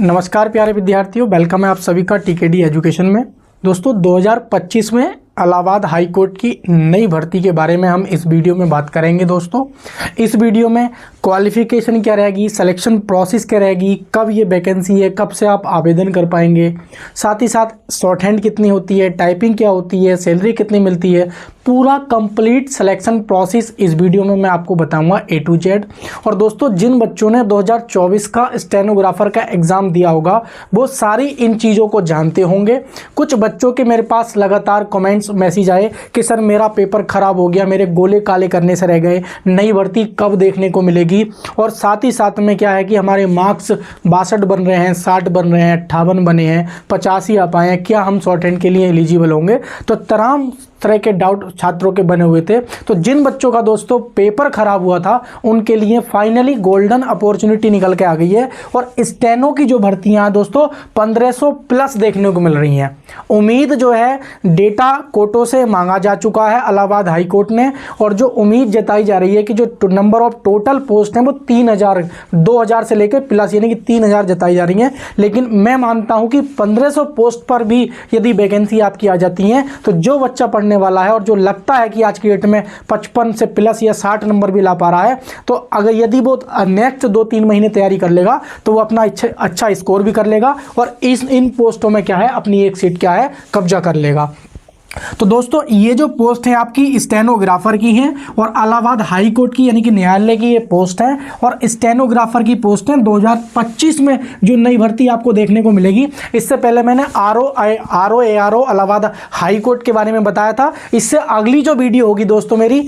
नमस्कार प्यारे विद्यार्थियों, वेलकम है आप सभी का टीकेडी एजुकेशन में। दोस्तों 2025 में इलाहाबाद हाई कोर्ट की नई भर्ती के बारे में हम इस वीडियो में बात करेंगे। दोस्तों इस वीडियो में क्वालिफ़िकेशन क्या रहेगी, सिलेक्शन प्रोसेस क्या रहेगी, कब ये वैकेंसी है, कब से आप आवेदन कर पाएंगे, साथ ही साथ शॉर्ट हैंड कितनी होती है, टाइपिंग क्या होती है, सैलरी कितनी मिलती है, पूरा कंप्लीट सिलेक्शन प्रोसेस इस वीडियो में मैं आपको बताऊंगा A to Z। और दोस्तों जिन बच्चों ने 2024 का स्टेनोग्राफर का एग्ज़ाम दिया होगा वो सारी इन चीज़ों को जानते होंगे। कुछ बच्चों के मेरे पास लगातार कमेंट्स मैसेज आए कि सर मेरा पेपर ख़राब हो गया, मेरे गोले काले करने से रह गए, नई भर्ती कब देखने को मिलेगी। और साथ ही साथ में क्या है कि हमारे मार्क्स 62 बन रहे हैं, 60 बन रहे हैं, 58 बने हैं, 85 आ पाए हैं, क्या हम शॉर्ट हैंड के लिए एलिजिबल होंगे। तो तमाम तरह के डाउट छात्रों के बने हुए थे। तो जिन बच्चों का दोस्तों पेपर खराब हुआ था उनके लिए फाइनली गोल्डन अपॉर्चुनिटी निकल के आ गई है। और स्टेनो की जो भर्तियां हैं दोस्तों 1500 प्लस देखने को मिल रही हैं। उम्मीद जो है डेटा कोर्टों से मांगा जा चुका है इलाहाबाद हाई कोर्ट ने, और जो उम्मीद जताई जा रही है कि जो नंबर ऑफ टोटल पोस्ट हैं वो 3000 2000 से लेकर प्लस यानी कि 3000 जताई जा रही हैं। लेकिन मैं मानता हूं कि 1500 पोस्ट पर भी यदि वैकेंसी आपकी आ जाती हैं तो जो बच्चा पढ़ने वाला है और जो लगता है कि आज की डेट में 55 से प्लस या 60 नंबर भी ला पा रहा है, तो अगर यदि वो नेक्स्ट 2-3 महीने तैयारी कर लेगा तो वो अपना अच्छा स्कोर भी कर लेगा और इन पोस्टों में क्या है अपनी एक सीट क्या है कब्जा कर लेगा। तो दोस्तों ये जो पोस्ट है आपकी स्टेनोग्राफर की है और इलाहाबाद हाई कोर्ट की यानी कि न्यायालय की ये पोस्ट है और स्टेनोग्राफर की पोस्ट है। 2025 में जो नई भर्ती आपको देखने को मिलेगी। इससे पहले मैंने आरओ इलाहाबाद हाई कोर्ट के बारे में बताया था। इससे अगली जो वीडियो होगी दोस्तों मेरी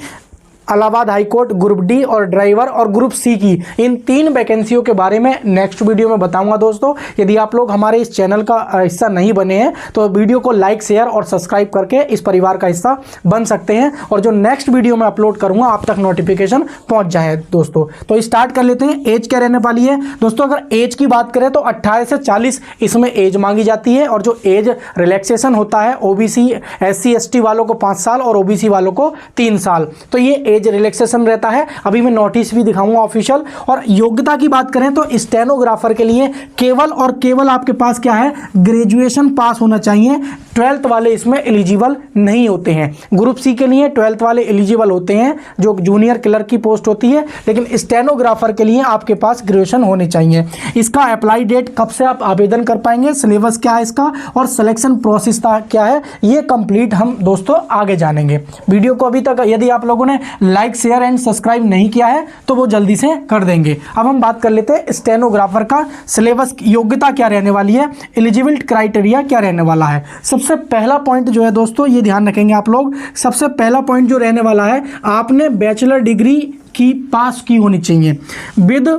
Allahabad high court group D और ड्राइवर और ग्रुप सी की इन 3 वैकेंसियों के बारे में नेक्स्ट वीडियो में बताऊंगा। दोस्तों यदि आप लोग हमारे इस चैनल का हिस्सा नहीं बने हैं तो वीडियो को लाइक शेयर और सब्सक्राइब करके इस परिवार का हिस्सा बन सकते हैं और जो नेक्स्ट वीडियो में अपलोड करूंगा आप तक नोटिफिकेशन पहुंच जाए। दोस्तों तो स्टार्ट कर लेते हैं। एज क्या रहने वाली है दोस्तों, अगर एज की बात करें तो 18 से 40 इसमें एज मांगी जाती है और जो एज रिलैक्सेशन होता है ओबीसी SC ST वालों को 5 साल और ओबीसी वालों को 3 साल, तो ये एज रिलैक्सेशन रहता है। अभी मैं नोटिस भी दिखाऊंगा ऑफिशियल। और योग्यता की बात करें तो स्टेनोग्राफर के लिए केवल और केवल आपके पास क्या है ग्रेजुएशन पास होना चाहिए। 12th वाले इसमें एलिजिबल नहीं होते हैं। ग्रुप सी के लिए 12th वाले एलिजिबल होते हैं जो जूनियर क्लर्क की पोस्ट होती है, लेकिन स्टेनोग्राफर के लिए आपके पास ग्रेजुएशन होने चाहिए। इसका अप्लाई डेट कब से आप आवेदन कर पाएंगे, सिलेबस क्या है इसका और सिलेक्शन प्रोसेस क्या है, ये कंप्लीट हम दोस्तों आगे जानेंगे। वीडियो को अभी तक यदि आप लोगों ने लाइक शेयर एंड सब्सक्राइब नहीं किया है तो वो जल्दी से कर देंगे। अब हम बात कर लेते हैं स्टेनोग्राफर का सिलेबस, योग्यता क्या रहने वाली है, एलिजिबिलिटी क्राइटेरिया क्या रहने वाला है। सबसे पहला पॉइंट जो है दोस्तों ये ध्यान रखेंगे आप लोग, सबसे पहला पॉइंट जो रहने वाला है आपने बैचलर डिग्री की पास की होनी चाहिए विद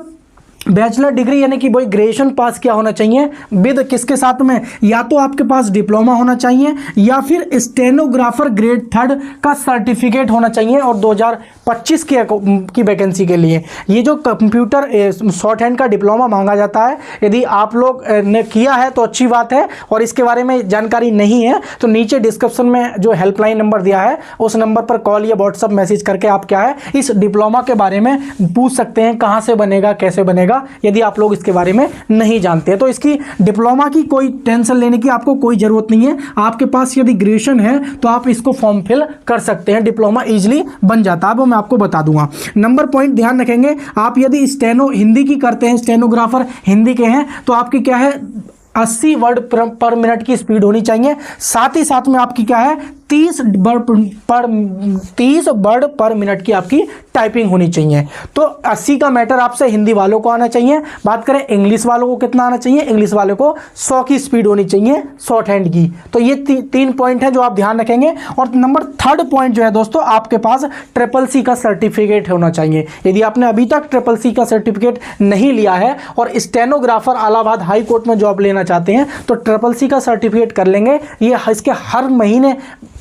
बैचलर डिग्री यानी कि वही ग्रेजुएशन पास किया होना चाहिए विद किसके साथ में, या तो आपके पास डिप्लोमा होना चाहिए या फिर स्टेनोग्राफर ग्रेड 3 का सर्टिफिकेट होना चाहिए। और 2025 की वैकेंसी के लिए ये जो कंप्यूटर शॉर्ट हैंड का डिप्लोमा मांगा जाता है, यदि आप लोग ने किया है तो अच्छी बात है और इसके बारे में जानकारी नहीं है तो नीचे डिस्क्रिप्शन में जो हेल्पलाइन नंबर दिया है उस नंबर पर कॉल या व्हाट्सअप मैसेज करके आप क्या है इस डिप्लोमा के बारे में पूछ सकते हैं, कहाँ से बनेगा, कैसे बनेगा, यदि आप लोग इसके बारे में नहीं जानते हैं। तो इसकी डिप्लोमा की कोई टेंशन लेने की आपको कोई जरूरत नहीं है। आपके पास यदि ग्रेजुएशन है तो आप इसको फॉर्म फिल कर सकते हैं, डिप्लोमा इजीली बन जाता है, वो मैं आपको बता दूंगा। नंबर पॉइंट ध्यान रखेंगे, आप यदि स्टेनो हिंदी की करते हैं, स्टेनोग्राफर हिंदी के हैं तो आपकी क्या है 80 वर्ड पर मिनट की स्पीड होनी चाहिए। साथ ही साथ में आपकी क्या है 30 वर्ड पर मिनट की आपकी टाइपिंग होनी चाहिए। तो 80 का मैटर आपसे हिंदी वालों को आना चाहिए। बात करें इंग्लिश वालों को कितना आना चाहिए, इंग्लिश वालों को 100 की स्पीड होनी चाहिए शॉर्ट हैंड की। तो ये 3 पॉइंट है जो आप ध्यान रखेंगे। और नंबर 3rd पॉइंट जो है दोस्तों आपके पास CCC का सर्टिफिकेट होना चाहिए। यदि आपने अभी तक CCC का सर्टिफिकेट नहीं लिया है और स्टेनोग्राफर इलाहाबाद हाई कोर्ट में जॉब लेना चाहते हैं तो CCC का सर्टिफिकेट कर लेंगे। ये इसके हर महीने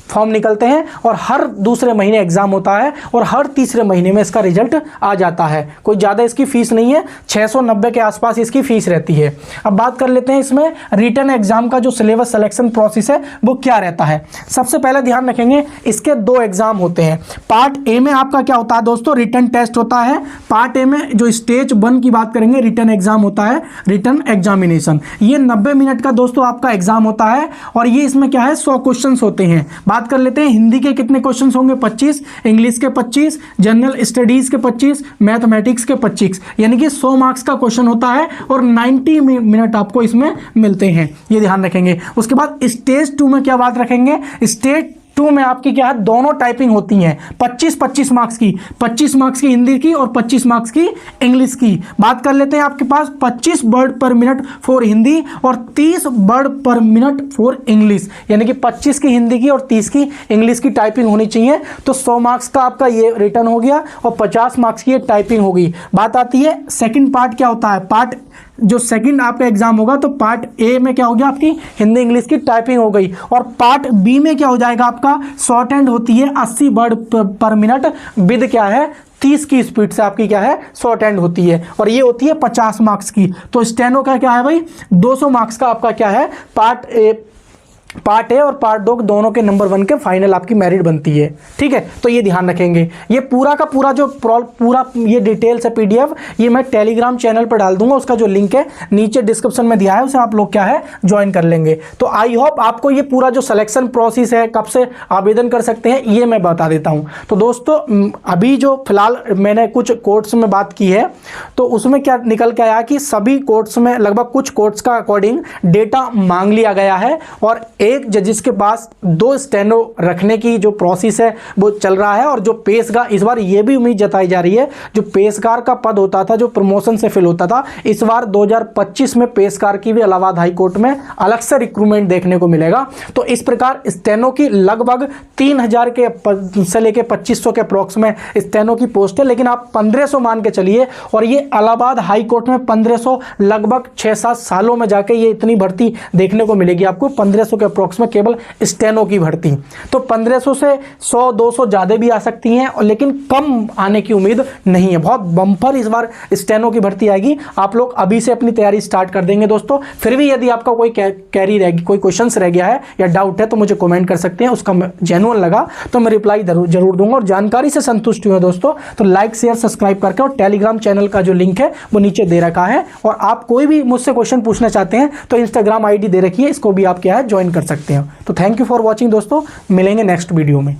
फॉर्म निकलते हैं और हर दूसरे महीने एग्जाम होता है और हर तीसरे महीने में इसका रिजल्ट आ जाता है। कोई ज़्यादा इसकी फीस नहीं है, 690 के आसपास इसकी फीस रहती है। अब बात कर लेते हैं इसमें रिटन एग्जाम का जो सिलेबस सिलेक्शन प्रोसेस है वो क्या रहता है। सबसे पहले ध्यान रखेंगे इसके 2 एग्जाम होते हैं। पार्ट ए में आपका क्या होता है दोस्तों, रिटन टेस्ट होता है। पार्ट ए में जो स्टेज 1 की बात करेंगे, रिटन एग्जाम होता है, रिटन एग्जामिनेशन। ये 90 मिनट का दोस्तों आपका एग्जाम होता है और ये इसमें क्या है 100 क्वेश्चन होते हैं। बात कर लेते हैं हिंदी के कितने क्वेश्चन होंगे, 25, इंग्लिश के 25, जनरल स्टडीज के 25, मैथमेटिक्स के 25, यानी कि 100 मार्क्स का क्वेश्चन होता है और 90 मिनट आपको इसमें मिलते हैं, ये ध्यान रखेंगे। उसके बाद स्टेज 2 में क्या बात रखेंगे, स्टेज 2 में आपकी क्या है दोनों टाइपिंग होती हैं, 25-25 मार्क्स की, 25 मार्क्स की हिंदी की और 25 मार्क्स की इंग्लिश की। बात कर लेते हैं आपके पास 25 वर्ड पर मिनट फॉर हिंदी और 30 वर्ड पर मिनट फॉर इंग्लिश, यानी कि 25 की हिंदी की और 30 की इंग्लिश की टाइपिंग होनी चाहिए। तो 100 मार्क्स का आपका ये रिटन हो गया और 50 मार्क्स की ये टाइपिंग होगी। बात आती है सेकेंड पार्ट क्या होता है, पार्ट जो सेकंड आपका एग्जाम होगा तो पार्ट ए में क्या हो गया आपकी हिंदी इंग्लिश की टाइपिंग हो गई और पार्ट बी में क्या हो जाएगा आपका शॉर्ट हैंड होती है 80 वर्ड पर मिनट विद क्या है 30 की स्पीड से आपकी क्या है शॉर्ट हैंड होती है और ये होती है 50 मार्क्स की। तो स्टेनो का क्या है भाई 200 मार्क्स का आपका क्या है पार्ट ए और पार्ट 2 दोनों के नंबर 1 के फाइनल आपकी मेरिट बनती है। ठीक है, तो ये ध्यान रखेंगे। ये पूरा का पूरा जो पूरा ये डिटेल्स है पीडीएफ, ये मैं टेलीग्राम चैनल पर डाल दूंगा, उसका जो लिंक है नीचे डिस्क्रिप्शन में दिया है, उसे आप लोग क्या है ज्वाइन कर लेंगे। तो आई होप आपको ये पूरा जो सिलेक्शन प्रोसेस है, कब से आवेदन कर सकते हैं, ये मैं बता देता हूँ। तो दोस्तों अभी जो फिलहाल मैंने कुछ कोर्ट्स में बात की है तो उसमें क्या निकल के आया कि सभी कोर्ट्स में लगभग कुछ कोर्ट्स का अकॉर्डिंग डेटा मांग लिया गया है और एक जजिस के पास 2 स्टेनो रखने की जो प्रोसेस है वो चल रहा है। और जो पेशकार, इस बार ये भी उम्मीद जताई जा रही है, जो पेशकार का पद होता था जो प्रमोशन से फिल होता था, इस बार 2025 में पेशकार की भी इलाहाबाद हाई कोर्ट में अलग से रिक्रूटमेंट देखने को मिलेगा। तो इस प्रकार स्टेनो की लगभग 3000 के से लेकर 2500 के अप्रोक्स में स्टेनो की पोस्ट है, लेकिन आप 1500 मान के चलिए और ये इलाहाबाद हाई कोर्ट में 1500 लगभग 6-7 सालों में जाके ये इतनी भर्ती देखने को मिलेगी आपको, 1500 के अप्रोक्स में केवल स्टेनो की भर्ती। तो 1500 से 100-200 ज़्यादा भी आ सकती हैं, और लेकिन कम आने की उम्मीद नहीं है। बहुत बम्पर इस बार स्टेनो की भर्ती आएगी। आप लोग अभी से अपनी तैयारी स्टार्ट कर देंगे दोस्तों। फिर भी यदि आपका कोई कैरी रह कोई क्वेश्चन रह गया है या डाउट है तो मुझे कमेंट कर सकते हैं, उसका जेन्युइन लगा तो मैं रिप्लाई जरूर दूंगा। और जानकारी से संतुष्ट हुए दोस्तों तो लाइक शेयर सब्सक्राइब करके, और टेलीग्राम चैनल का जो लिंक है वो नीचे दे रखा है। और आप कोई भी मुझसे क्वेश्चन पूछना चाहते हैं तो इंस्टाग्राम आईडी दे रखी है, इसको भी आप क्या है ज्वाइन कर सकते हैं। तो थैंक यू फॉर वॉचिंग दोस्तों, मिलेंगे नेक्स्ट वीडियो में।